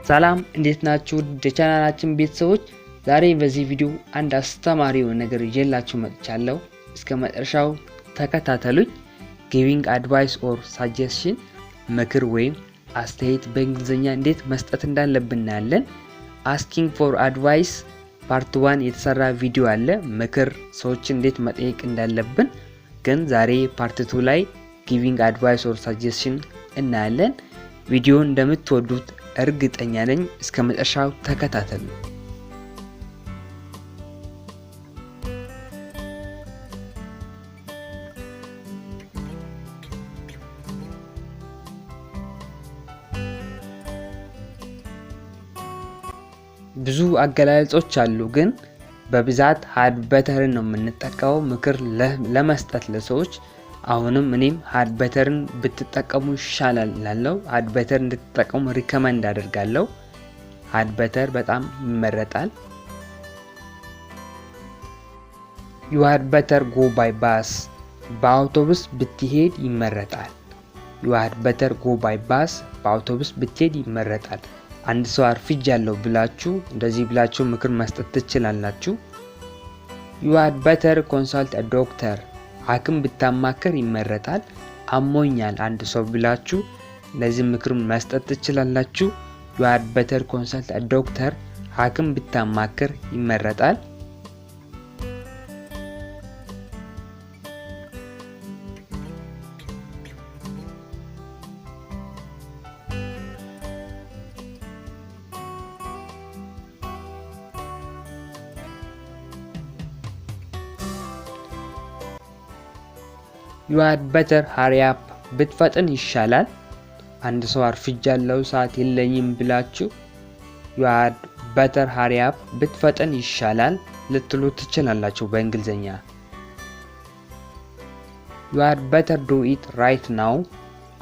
ሰላም እንዴት ናችሁ? የቻናላችን ቤተሰቦች ዛሬ በዚህ ቪዲዮ አንድ አስተማሪ ነገር ይዤላችሁ መጥቻለሁ። እስከ መጨረሻው ተከታተሉኝ። ጊቪንግ አድቫይስ ኦር ሳጀስሽን ምክር ወይም አስተያየት በእንግሊዝኛ እንዴት መስጠት እንዳለብን እናያለን። አስኪንግ ፎር አድቫይስ ፓርት 1 የተሰራ ቪዲዮ አለ፣ ምክር ሰዎችን እንዴት መጠየቅ እንዳለብን። ግን ዛሬ ፓርት 2 ላይ ጊቪንግ አድቫይስ ኦር ሳጀስሽን እናያለን። ቪዲዮን እንደምትወዱት እርግጠኛ ነኝ። እስከ መጨረሻው ተከታተሉ። ብዙ አገላለጾች አሉ፣ ግን በብዛት ሃድ በተርን ነው የምንጠቀመው ምክር ለመስጠት ለሰዎች። አሁንም እኔም ሃድ በተርን ብትጠቀሙ ይሻላል ላለው ሃድ በተር እንድትጠቀሙ ሪከመንድ አደርጋለሁ። ሃድ በተር በጣም ይመረጣል። you had better go by bus በአውቶቡስ ብትሄድ ይመረጣል። you had better go by bus በአውቶቡስ ብትሄድ ይመረጣል። አንድ ሰው አርፍጃለሁ ብላችሁ እንደዚህ ብላችሁ ምክር መስጠት ትችላላችሁ። you had better consult a doctor ሐኪም ብታማከር ይመረጣል። አሞኛል አንድ ሰው ብላችሁ ለዚህ ምክር መስጠት ትችላላችሁ። you had better consult a doctor ሐኪም ብታማከር ይመረጣል። you had better hurry up ብትፈጥን ይሻላል። አንድ ሰው አርፍጃለሁ ሰዓት የለኝም ብላችሁ you had better hurry up ብትፈጥን ይሻላል ልትሉ ትችላላችሁ በእንግሊዘኛ። you had better do it right now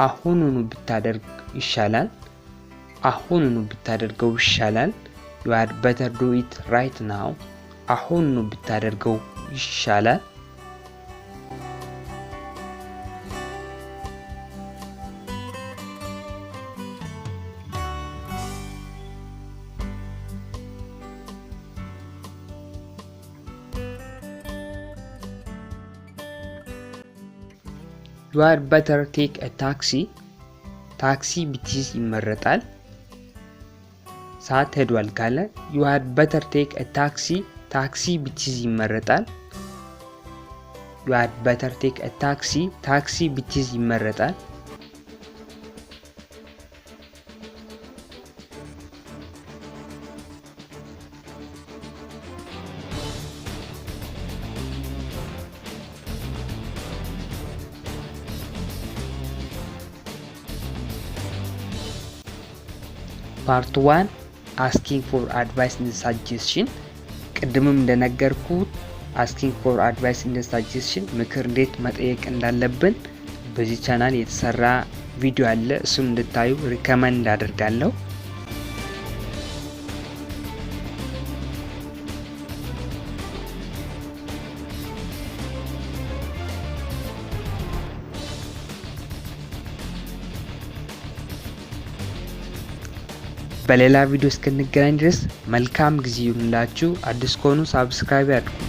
አሁኑኑ ብታደርግ ይሻላል። አሁኑኑ ብታደርገው ይሻላል። you had better do it right now አሁኑኑ ብታደርገው ይሻላል። you had better take a taxi ታክሲ ብትይዝ ይመረጣል። ሰዓት ሄዷል ካለ you had better take a taxi ታክሲ ብትይዝ ይመረጣል። you had better take a taxi ታክሲ ብትይዝ ይመረጣል። ፓርት 1 asking for advice and suggestion ቅድምም እንደነገርኩት asking for advice and suggestion ምክር እንዴት መጠየቅ እንዳለብን በዚህ ቻናል የተሰራ ቪዲዮ አለ፣ እሱን እንድታዩ ሪከመንድ አደርጋለሁ። በሌላ ቪዲዮ እስክንገናኝ ድረስ መልካም ጊዜ ይሁንላችሁ። አዲስ ከሆኑ ሳብስክራይብ አድርጉ።